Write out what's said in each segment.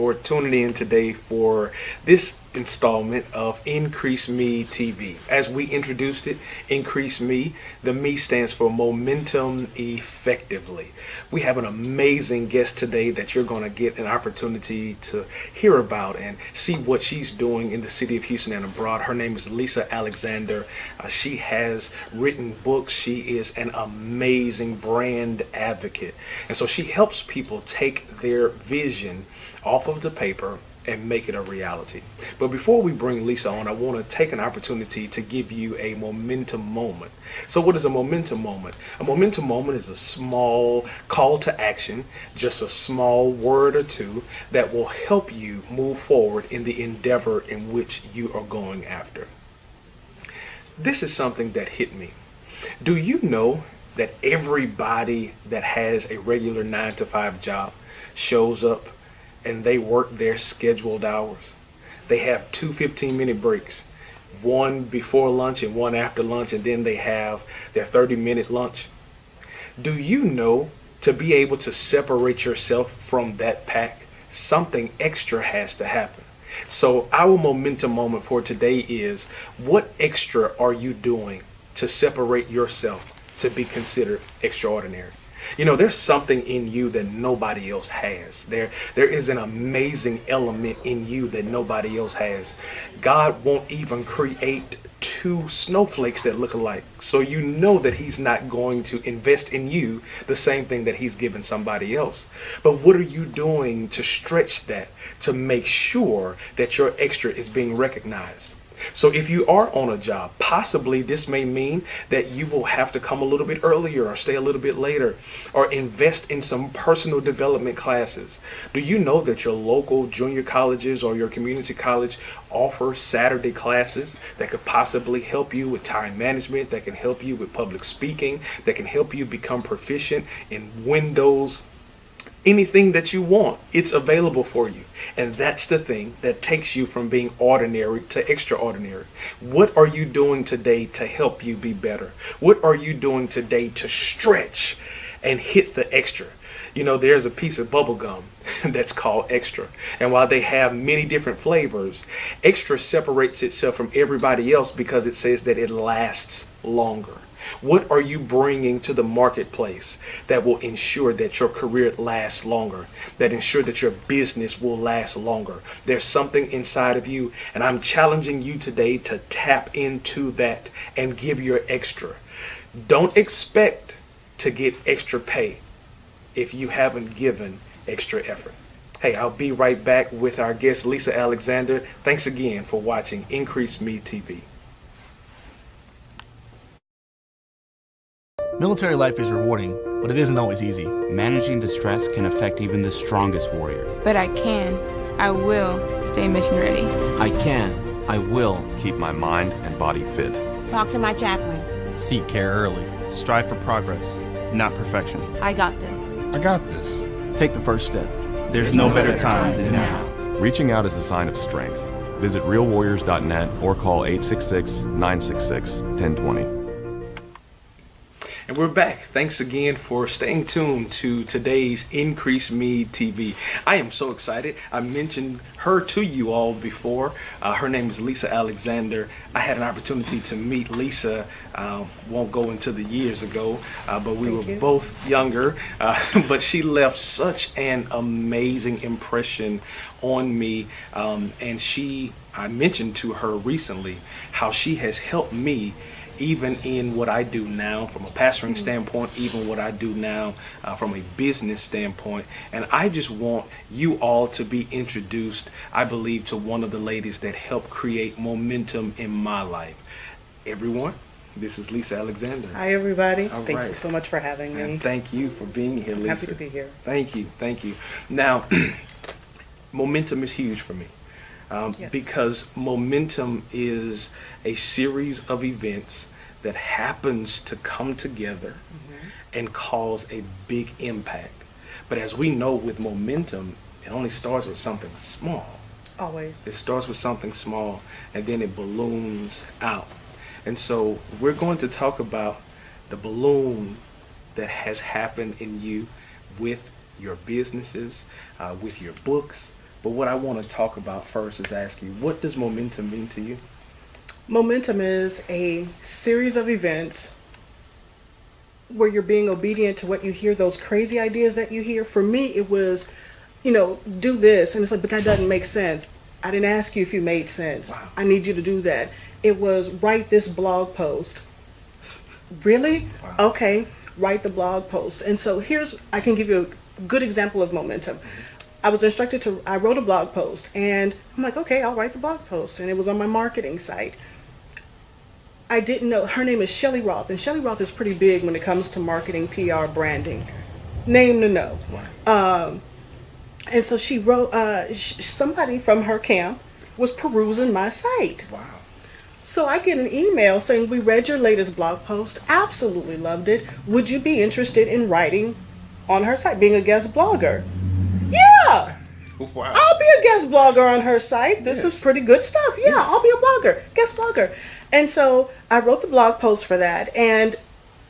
for tuning in today for this installment of Increase Me TV. As we introduced it, Increase Me, the Me stands for Momentum Effectively. We have an amazing guest today that you're going to get an opportunity to hear about and see what she's doing in the city of Houston and abroad. Her name is Lisa Alexander. She has written books. She is an amazing brand advocate. And so she helps people take their vision off of the paper and make it a reality. But before we bring Lisa on, I want to take an opportunity to give you a momentum moment. So what is a momentum moment? A momentum moment is a small call to action, just a small word or two that will help you move forward in the endeavor in which you are going after. This is something that hit me. Do you know that everybody that has a regular 9 to 5 job shows up and they work their scheduled hours? They have two 15-minute breaks, one before lunch and one after lunch, and then they have their 30-minute lunch. Do you know to be able to separate yourself from that pack, something extra has to happen? So our momentum moment for today is, what extra are you doing to separate yourself to be considered extraordinary? You know, there's something in you that nobody else has. There is an amazing element in you that nobody else has. God won't even create two snowflakes that look alike. So you know that he's not going to invest in you the same thing that he's given somebody else. But what are you doing to stretch that, to make sure that your extra is being recognized? So if you are on a job, possibly this may mean that you will have to come a little bit earlier or stay a little bit later or invest in some personal development classes. Do you know that your local junior colleges or your community college offer Saturday classes that could possibly help you with time management, that can help you with public speaking, that can help you become proficient in Windows? Anything that you want, it's available for you. And that's the thing that takes you from being ordinary to extraordinary. What are you doing today to help you be better? What are you doing today to stretch and hit the extra? You know, there's a piece of bubble gum that's called Extra. And while they have many different flavors, Extra separates itself from everybody else because it says that it lasts longer. What are you bringing to the marketplace that will ensure that your career lasts longer, that ensure that your business will last longer? There's something inside of you, and I'm challenging you today to tap into that and give your extra. Don't expect to get extra pay if you haven't given extra effort. Hey, I'll be right back with our guest, Lisa Alexander. Thanks again for watching Increase Me TV. Military life is rewarding, but it isn't always easy. Managing the stress can affect even the strongest warrior. But I will stay mission ready. I will keep my mind and body fit. Talk to my chaplain. Seek care early. Strive for progress, not perfection. I got this. I got this. Take the first step. There's no better time than now. Reaching out is a sign of strength. Visit realwarriors.net or call 866-966-1020. And we're back. Thanks again for staying tuned to today's Increase Me TV. I am so excited. I mentioned her to you all before. Her name is Lisa Alexander. I had an opportunity to meet Lisa, won't go into the years ago, but we were both younger. But she left such an amazing impression on me. And I mentioned to her recently how she has helped me even in what I do now from a pastoring standpoint, even what I do now from a business standpoint. And I just want you all to be introduced, I believe, to one of the ladies that helped create momentum in my life. Everyone, this is Lisa Alexander. Hi, everybody. All Thank right. you so much for having me. And thank you for being here, Lisa. Happy to be here. Thank you. Thank you. Now, momentum is huge for me. Yes. Because momentum is a series of events that happens to come together and cause a big impact. But as we know, with momentum, it only starts with something small. Always. It starts with something small and then it balloons out. And so we're going to talk about the balloon that has happened in you with your businesses, with your books, But what I want to talk about first is ask you, what does momentum mean to you? Momentum is a series of events where you're being obedient to what you hear, those crazy ideas that you hear. For me, it was, do this. And it's like, but that doesn't make sense. I didn't ask you if you made sense. Wow. I need you to do that. It was write this blog post. Really? Wow. Okay, write the blog post. And so I can give you a good example of momentum. I was instructed I wrote a blog post, and I'm like, okay, I'll write the blog post. And it was on my marketing site. I didn't know, her name is Shelly Roth, and Shelly Roth is pretty big when it comes to marketing, PR, branding. Name to know. Wow. And so she wrote, somebody from her camp was perusing my site. Wow. So I get an email saying, we read your latest blog post, absolutely loved it. Would you be interested in writing on her site, being a guest blogger? Yeah! Wow. I'll be a guest blogger on her site. This is pretty good stuff. Yeah, Yes. I'll be a blogger, guest blogger. And so I wrote the blog post for that, and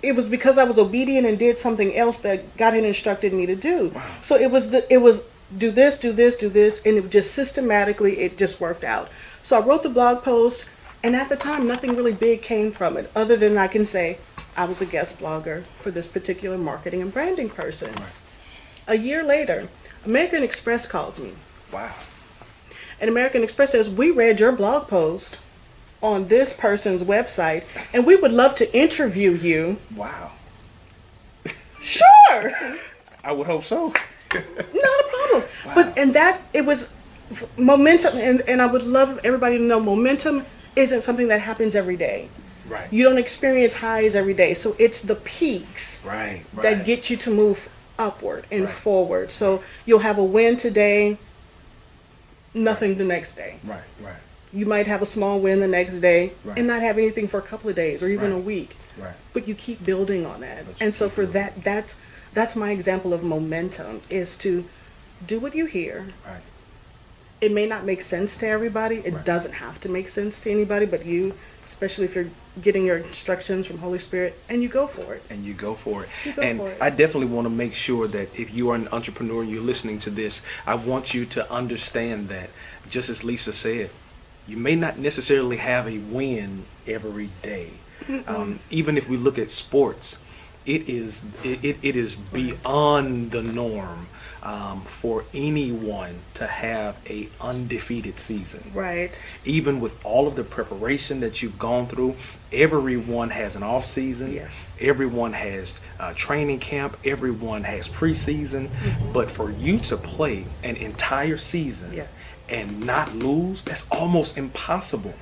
it was because I was obedient and did something else that God had instructed me to do. Wow. So it was do this, do this, do this, and it just systematically, it just worked out. So I wrote the blog post, and at the time, nothing really big came from it, other than I can say I was a guest blogger for this particular marketing and branding person. Right. A year later, American Express calls me. Wow. And American Express says, we read your blog post on this person's website, and we would love to interview you. Wow. Sure, I would hope so. not a problem. Wow. It was momentum, and I would love everybody to know momentum isn't something that happens every day. Right. You don't experience highs every day, so it's the peaks Right. that get you to move upward and Right. forward. So you'll have a win today, nothing the next day. Right. Right. You might have a small win the next day Right. and not have anything for a couple of days or even Right. a week. Right. But you keep building on that. But you And so keep for building. that's my example of momentum, is to do what you hear. Right. It may not make sense to everybody. It Right. doesn't have to make sense to anybody but you, especially if you're getting your instructions from Holy Spirit, and you go for it. And you go for it. You go And for it. I definitely want to make sure that if you are an entrepreneur and you're listening to this, I want you to understand that, just as Lisa said, you may not necessarily have a win every day. Even if we look at sports, it is beyond the norm for anyone to have a undefeated season. Right. Even with all of the preparation that you've gone through, everyone has an off season. Yes. Everyone has training camp. Everyone has preseason. But for you to play an entire season Yes. and not lose, that's almost impossible.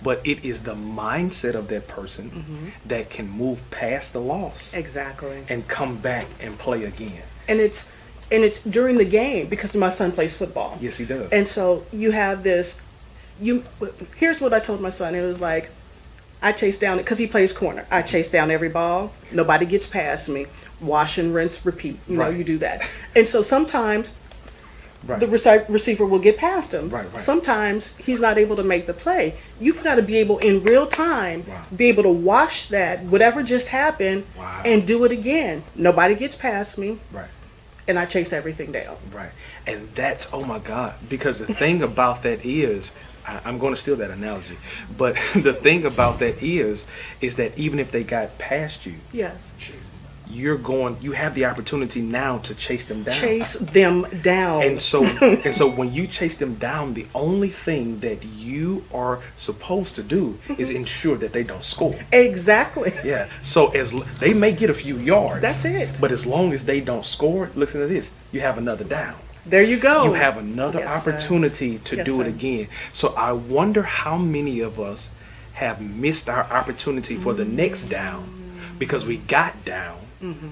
But it is the mindset of that person that can move past the loss Exactly. and come back and play again. And it's during the game, because my son plays football. Yes, he does. And so you have this, here's what I told my son. It was like, I chase down, because he plays corner. I chase down every ball. Nobody gets past me. Wash and rinse, repeat. Right. You do that. And so sometimes Right. the receiver will get past him. Right. Sometimes he's not able to make the play. You've got to be able, in real time, Wow. be able to wash that, whatever just happened, Wow. and do it again. Nobody gets past me, Right. and I chase everything down. Right. And that's, oh my God, because the thing about that is, I'm going to steal that analogy, but the thing about that is that even if they got past you, Yes. you have the opportunity now to chase them down. Chase them down. And so when you chase them down, the only thing that you are supposed to do is ensure that they don't score. Exactly. Yeah. So they may get a few yards. That's it. But as long as they don't score, listen to this, you have another down. There you go. You have another Yes, sir. opportunity to Yes, do it sir. again. So I wonder how many of us have missed our opportunity for the next down because we got down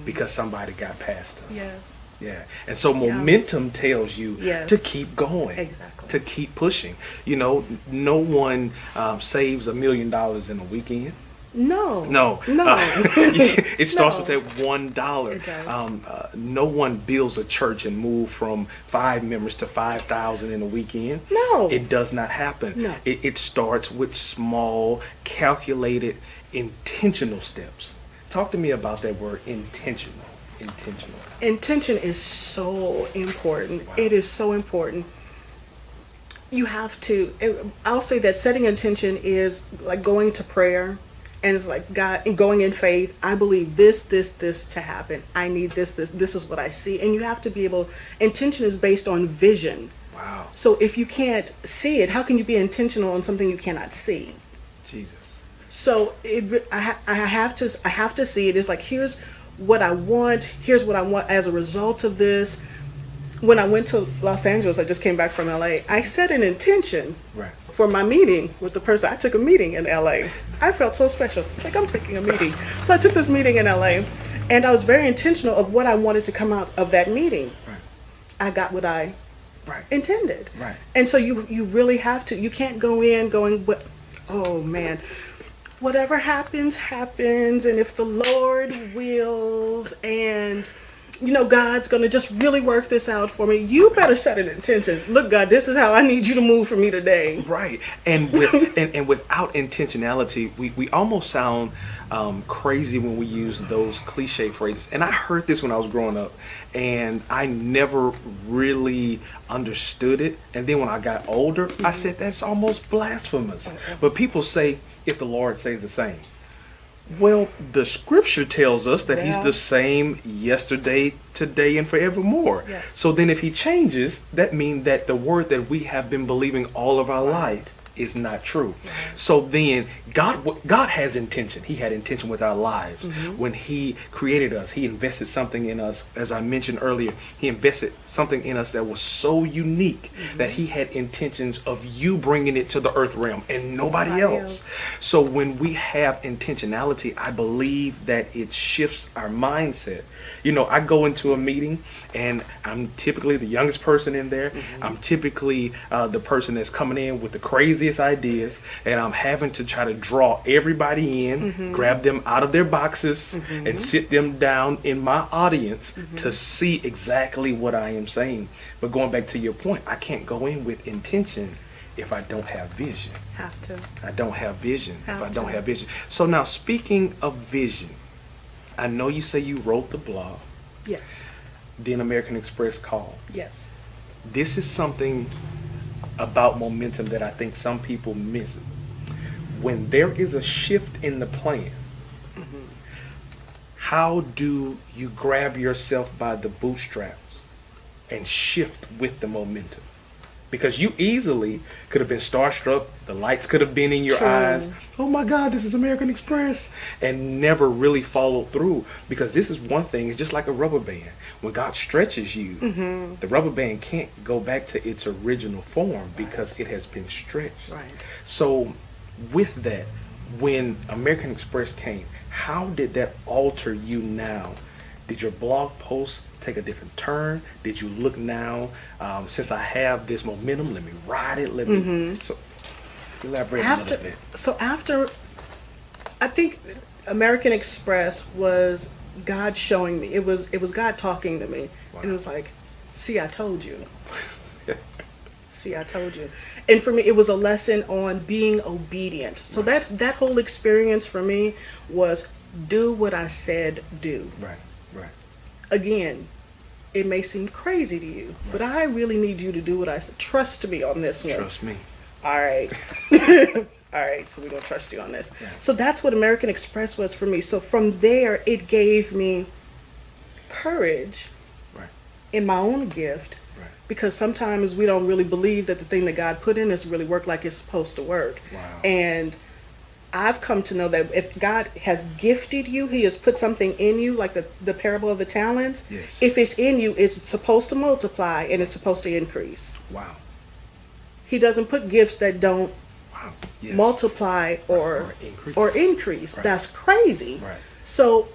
because somebody got past us. Yes. Yeah. And so momentum tells you Yes. to keep going. Exactly. To keep pushing. No one saves $1 million in a weekend. No. No. No. It starts No. with that $1. It does. No one builds a church and move from 5 members to 5,000 in a weekend. No. It does not happen. No. It starts with small, calculated, intentional steps. Talk to me about that word, intentional. Intentional. Intention is so important. It is so important. you have to, I'll say that setting intention is like going to prayer, and it's like God, and going in faith. I believe this to happen. I need this is what I see. And you have to be able, intention is based on vision. Wow. So if you can't see it, how can you be intentional on something you cannot see? Jesus. So I have to see it. It's like, here's what I want. Here's what I want as a result of this. When I went to Los Angeles, I just came back from LA. I set an intention Right. for my meeting with the person. I took a meeting in LA. I felt so special. It's like, I'm taking a meeting. So I took this meeting in LA, and I was very intentional of what I wanted to come out of that meeting. Right. I got what I Right. intended. Right. And so you really have to. You can't go in going, oh man, whatever happens, happens. And if the Lord wills, and God's going to just really work this out for me. You better set an intention. Look, God, this is how I need you to move for me today. Right. And with and without intentionality, we almost sound crazy when we use those cliche phrases. And I heard this when I was growing up, and I never really understood it. And then when I got older, I said, that's almost blasphemous. But people say, if the Lord says the same. Well, the scripture tells us that he's Yeah. the same yesterday, today, and forevermore. Yes. So then if he changes, that means that the word that we have been believing all of our life is not true. So then God has intention. He had intention with our lives. When he created us, he invested something in us. As I mentioned earlier, he invested something in us that was so unique that he had intentions of you bringing it to the earth realm and nobody else. So when we have intentionality, I believe that it shifts our mindset. I go into a meeting and I'm typically the youngest person in there. I'm typically the person that's coming in with the craziest ideas, and I'm having to try to draw everybody in, grab them out of their boxes, and sit them down in my audience to see exactly what I am saying. But going back to your point, I can't go in with intention if I don't have vision. Have to. I don't have vision if Have I don't to. have vision. So now, speaking of vision, I know you say you wrote the blog, Yes. then American Express called. Yes. This is something about momentum that I think some people miss. When there is a shift in the plan, how do you grab yourself by the bootstraps and shift with the momentum? Because you easily could have been starstruck, the lights could have been in your True. eyes. Oh my God, this is American Express, and never really followed through. Because this is one thing, it's just like a rubber band. When God stretches you, the rubber band can't go back to its original form because it has been stretched. Right. So with that, when American Express came, how did that alter you now? Did your blog post take a different turn? Did you look now, since I have this momentum, let me ride it, let me, so elaborate a little bit. After, I think American Express was God showing me. It was God talking to me. Wow. And it was like, see, I told you. See, I told you. And for me, it was a lesson on being obedient. So that whole experience for me was do what I said do. Right, right. Again, it may seem crazy to you, but I really need you to do what I said. Trust me on this one. Trust me. All right. All right, so we're going to trust you on this. Yeah. So that's what American Express was for me. So from there, it gave me courage Right. in my own gift, Right. because sometimes we don't really believe that the thing that God put in us really work like it's supposed to work. Wow. And I've come to know that if God has gifted you, he has put something in you, like the parable of the talents. Yes. If it's in you, it's supposed to multiply and it's supposed to increase. Wow. He doesn't put gifts that don't Wow. Yes. multiply or increase. increase. Right. That's crazy. Right. So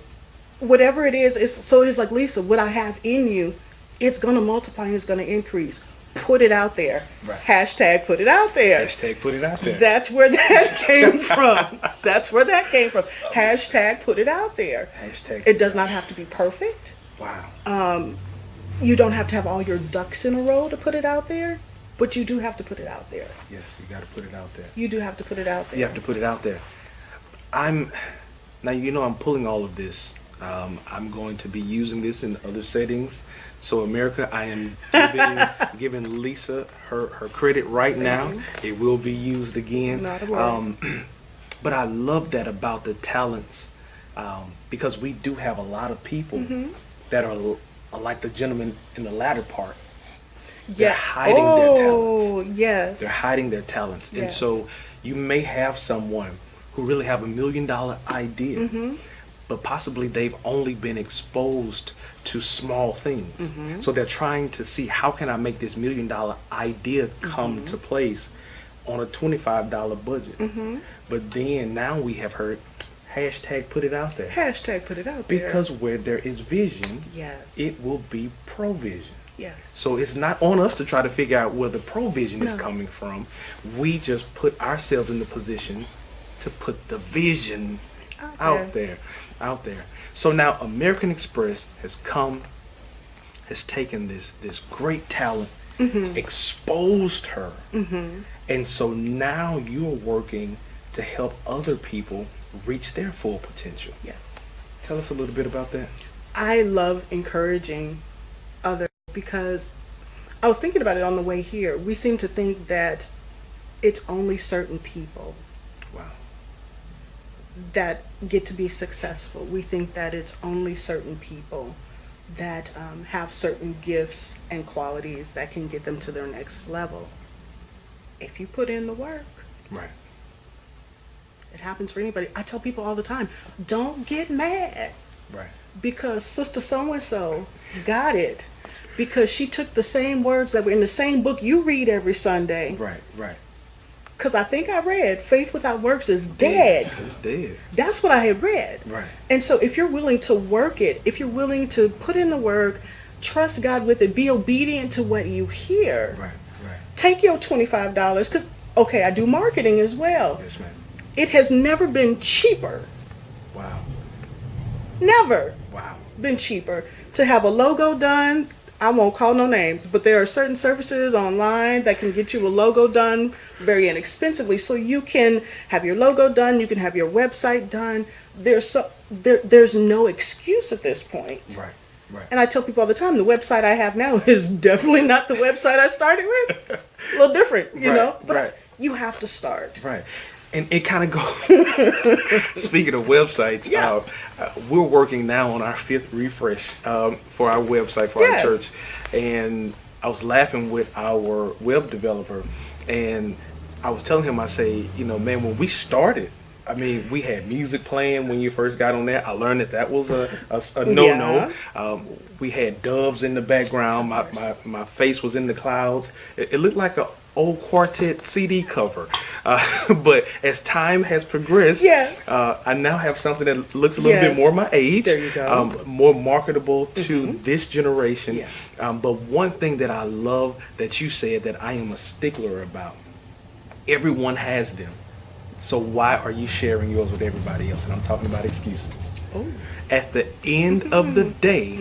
whatever it is, it's like, Lisa, what I have in you, it's gonna multiply and it's gonna increase. Put it out there. Right. Hashtag put it out there. Hashtag put it out there. That's where that came from. That's where that came from. Hashtag put it out there. Hashtag. It does not have to be perfect. Wow. You don't have to have all your ducks in a row to put it out there, but you do have to put it out there. Yes, you got to put it out there. You do have to put it out there. You have to put it out there. Now I'm pulling all of this I'm going to be using this in other settings. So America, I am giving Lisa her credit right now. you. It will be used again. Not a worry. But I love that about the talents, because we do have a lot of people that are like the gentleman in the latter part. They're hiding their talents. Yes. They're hiding their talents. And Yes. so you may have someone who really have $1 million idea, Mm-hmm. but possibly they've only been exposed to small things. Mm-hmm. So they're trying to see, how can I make this $1 million idea come Mm-hmm. to place on a $25 budget? But then now we have heard hashtag put it out there. Hashtag put it out there. Because where there is vision, Yes. it will be provision. Yes. So it's not on us to try to figure out where the provision is No. coming from. We just put ourselves in the position to put the vision out there. So now American Express has taken this great talent, exposed her, and so now you're working to help other people reach their full potential. Yes. Tell us a little bit about that. I love encouraging others because I was thinking about it on the way here. We seem to think that it's only certain people Wow. that get to be successful. We think that it's only certain people that have certain gifts and qualities that can get them to their next level. If you put in the work, Right. it happens for anybody. I tell people all the time, don't get mad Right. because sister so-and-so got it because she took the same words that were in the same book you read every Sunday. Right. Right. Because I think I read faith without works is dead. It's dead. That's what I had read. Right. And so if you're willing to work it, if you're willing to put in the work, trust God with it, be obedient to what you hear. Right. Right. Take your $25 because, okay, I do marketing as well. Yes, ma'am. It has never been cheaper, Wow. never Wow. been cheaper to have a logo done. I won't call no names, but there are certain services online that can get you a logo done very inexpensively. So you can have your logo done, you can have your website done. There's no excuse at this point. Right. Right. And I tell people all the time, the website I have now is definitely not the website I started with. A little different, you Right, know, but right. you have to start. Right. And it kind of goes, speaking of websites, Yeah. we're working now on our 5th refresh for our website, for Yes. our church. And I was laughing with our web developer, and I was telling him, I say, you know, man, when we started, I mean, we had music playing when you first got on there. I learned that was a no-no. We had doves in the background. My face was in the clouds. It looked like a old quartet CD cover. But as time has progressed, Yes. I now have something that looks a little bit Yes. more my age. There you go. More marketable to this generation. Yeah. But one thing that I love that you said that I am a stickler about, everyone has them. So why are you sharing yours with everybody else? And I'm talking about excuses. Oh. At the end of the day,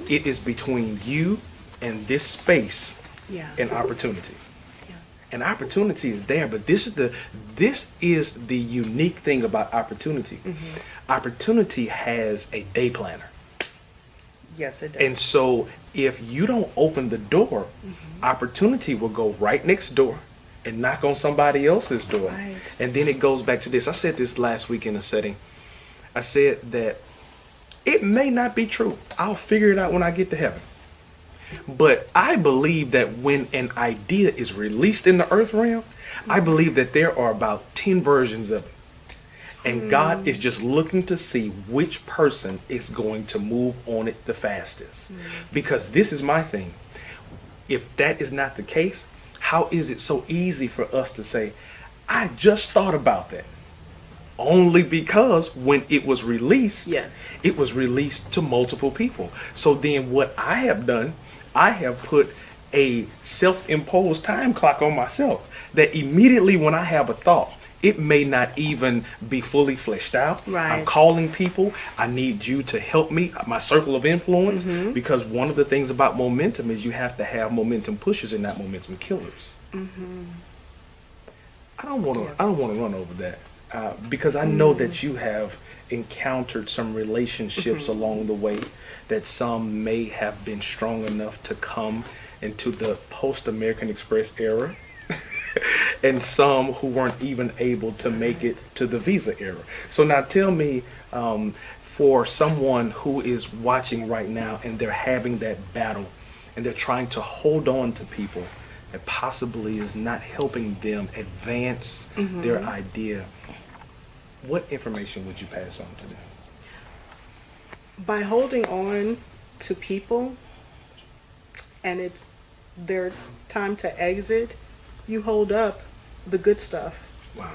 it is between you and this space Yeah. and opportunity. Yeah. And opportunity is there, but this is the unique thing about opportunity. Opportunity has a day planner. Yes, it does. And so if you don't open the door, opportunity will go right next door and knock on somebody else's door. Right. And then it goes back to this. I said this last week in a setting. I said that it may not be true. I'll figure it out when I get to heaven. But I believe that when an idea is released in the earth realm, I believe that there are about 10 versions of it. And God is just looking to see which person is going to move on it the fastest. Because this is my thing. If that is not the case, how is it so easy for us to say, I just thought about that? Only because when it was released, Yes. it was released to multiple people. So then what I have done, I have put a self-imposed time clock on myself that immediately when I have a thought, it may not even be fully fleshed out. Right. I'm calling people. I need you to help me, my circle of influence, because one of the things about momentum is you have to have momentum pushers and not momentum killers. I don't want to. Yes. I don't want to run over that because I know that you have encountered some relationships along the way, that some may have been strong enough to come into the post-American Express era, and some who weren't even able to make it to the Visa era. So now tell me, for someone who is watching right now and they're having that battle and they're trying to hold on to people that possibly is not helping them advance their idea, what information would you pass on to them? By holding on to people and it's their time to exit, you hold up the good stuff. Wow.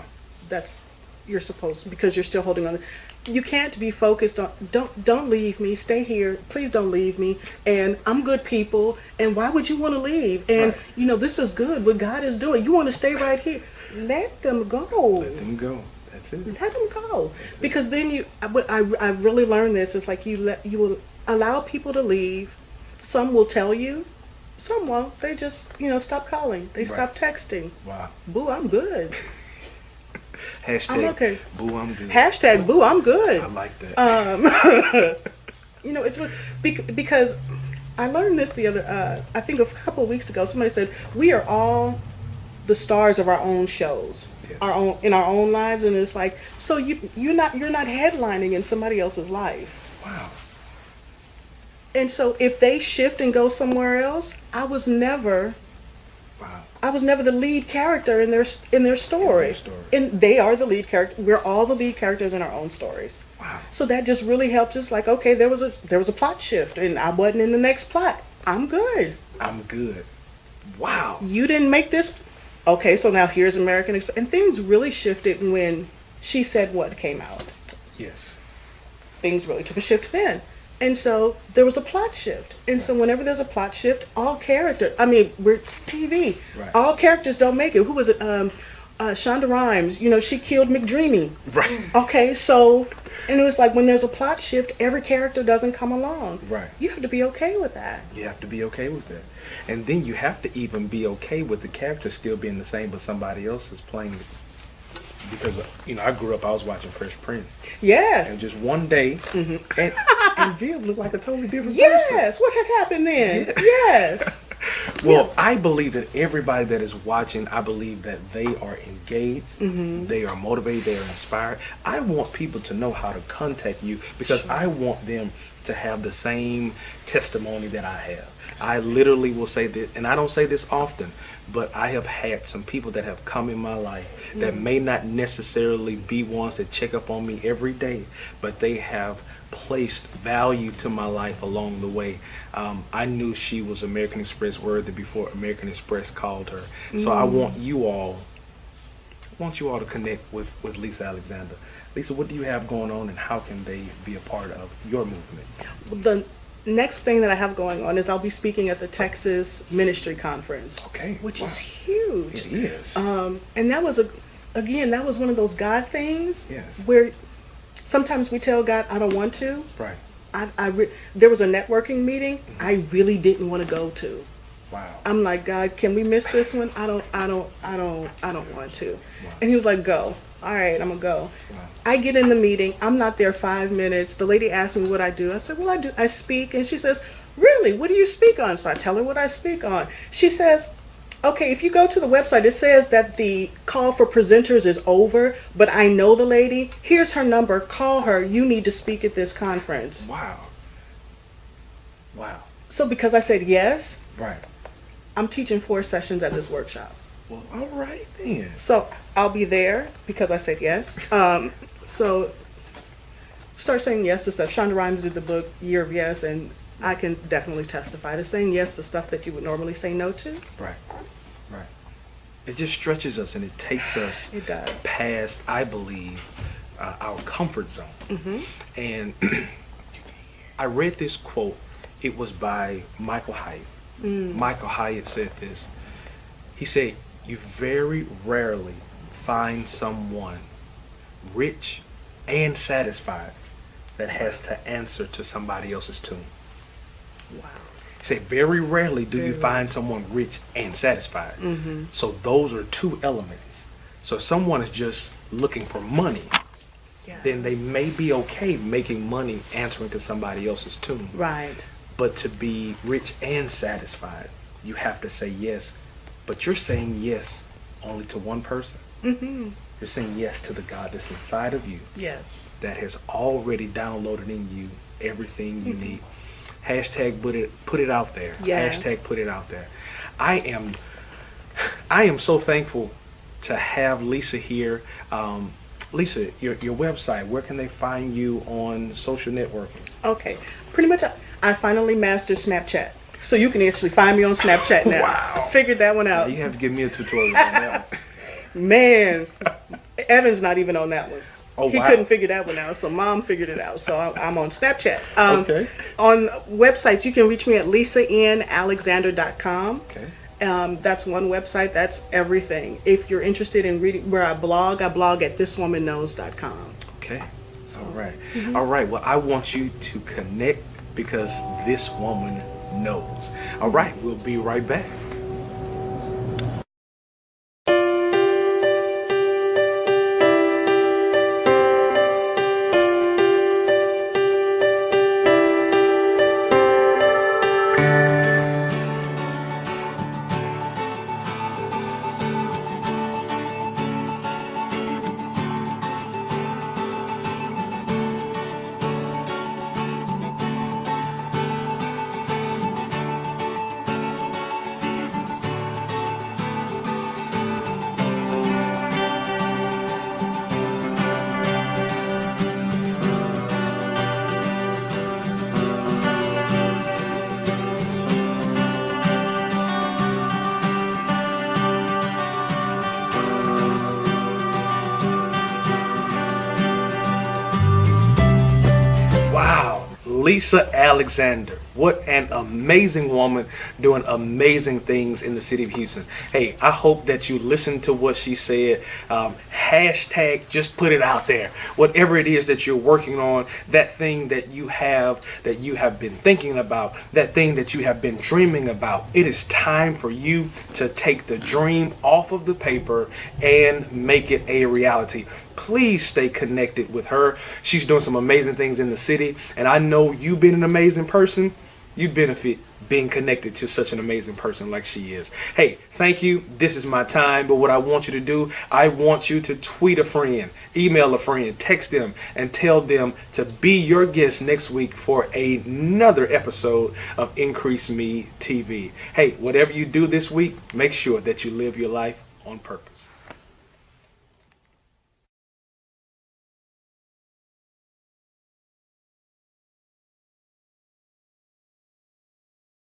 That's you're supposed to, because you're still holding on. You can't be focused on don't leave me, stay here, please don't leave me, and I'm good people, and why would you want to leave? And Right. you know, this is good what God is doing. You want to stay right here. Let them go. Let them go. That's it. Let them go. Because then you, what I really learned this is like you will allow people to leave. Some will tell you, some won't. They just stop calling. They stop texting. Wow. Boo, I'm good. Hashtag I'm okay. boo, I'm good. Hashtag boo, I'm good. I like that. It's because I learned this the other. I think a couple of weeks ago, somebody said we are all the stars of our own shows, Yes. in our own lives, and it's like so you're not headlining in somebody else's life. Wow. And so if they shift and go somewhere else, I was never the lead character in their story. And they are the lead character. We're all the lead characters in our own stories. Wow. So that just really helps us. Like, okay, there was a plot shift, and I wasn't in the next plot. I'm good. I'm good. Wow. You didn't make this. Okay, so now here's American Express, and things really shifted when She Said What came out. Yes. Things really took a shift then. And so there was a plot shift. And so whenever there's a plot shift, we're TV. Right. All characters don't make it. Who was it? Shonda Rhimes. She killed McDreamy. Right. Okay, so, and it was like when there's a plot shift, every character doesn't come along. Right. You have to be okay with that. You have to be okay with that. And then you have to even be okay with the character still being the same, but somebody else is playing it. Because, I grew up, I was watching Fresh Prince. Yes. And just one day, and Viv looked like a totally different person. Yes. What had happened then? Yeah. Yes. Well, I believe that everybody that is watching, I believe that they are engaged, they are motivated, they are inspired. I want people to know how to contact you because I want them to have the same testimony that I have. I literally will say this, and I don't say this often, but I have had some people that have come in my life that may not necessarily be ones that check up on me every day, but they have placed value to my life along the way. I knew she was American Express worthy before American Express called her. So I want you all to connect with Lisa Alexander. Lisa, what do you have going on and how can they be a part of your movement? The next thing that I have going on is I'll be speaking at the Texas Ministry Conference. Okay. Which Wow. is huge. It is. And that was that was one of those God things. Yes. Where sometimes we tell God, I don't want to. Right. There was a networking meeting I really didn't want to go to. Wow. I'm like, God, can we miss this one? I don't want to. Wow. And he was like, go. All right, I'm gonna go. Wow. I get in the meeting. I'm not there 5 minutes. The lady asked me what I do. I said, well, I speak. And she says, really? What do you speak on? So I tell her what I speak on. She says, okay, if you go to the website, it says that the call for presenters is over, but I know the lady. Here's her number. Call her. You need to speak at this conference. Wow. Wow. So because I said yes, Right. I'm teaching 4 sessions at this workshop. Well, all right then. So I'll be there because I said yes. So start saying yes to stuff. Shonda Rhimes did the book Year of Yes, and I can definitely testify to saying yes to stuff that you would normally say no to. Right. Right. It just stretches us and it takes us It does. past, I believe, our comfort zone. And I read this quote. It was by Michael Hyatt. Michael Hyatt said this. He said, you very rarely find someone rich and satisfied that has to answer to somebody else's tune. Wow. He said, very rarely do you find someone rich and satisfied. So those are 2 elements. So if someone is just looking for money, then they Yes. may be okay making money answering to somebody else's tune. Right. But to be rich and satisfied, you have to say yes. But you're saying yes only to one person. Mm-hmm. You're saying yes to the God that's inside of you, Yes. that has already downloaded in you everything you need. Hashtag put it out there. Yes. Hashtag put it out there. I am so thankful to have Lisa here. Lisa, your website, where can they find you on social networking? Okay. Pretty much, I finally mastered Snapchat. So you can actually find me on Snapchat now. Wow. Figured that one out. You have to give me a tutorial on that one. Man, Evan's not even on that one. Oh, He wow. couldn't figure that one out, so Mom figured it out. So I'm on Snapchat. Okay. On websites, you can reach me at lisanalexander.com. Okay. That's one website. That's everything. If you're interested in reading where I blog at thiswomanknows.com. Okay. All right. All right. Well, I want you to connect because this woman knows. All right. We'll be right back. Wow, Lisa Alexander. What an amazing woman doing amazing things in the city of Houston. Hey, I hope that you listened to what she said. Hashtag just put it out there. Whatever it is that you're working on, that thing that you have been thinking about, that thing that you have been dreaming about, it is time for you to take the dream off of the paper and make it a reality. Please stay connected with her. She's doing some amazing things in the city, and I know you've been an amazing person. You benefit being connected to such an amazing person like she is. Hey, thank you. This is my time, but what I want you to do, I want you to tweet a friend, email a friend, text them, and tell them to be your guest next week for another episode of Increase Me TV. Hey, whatever you do this week, make sure that you live your life on purpose.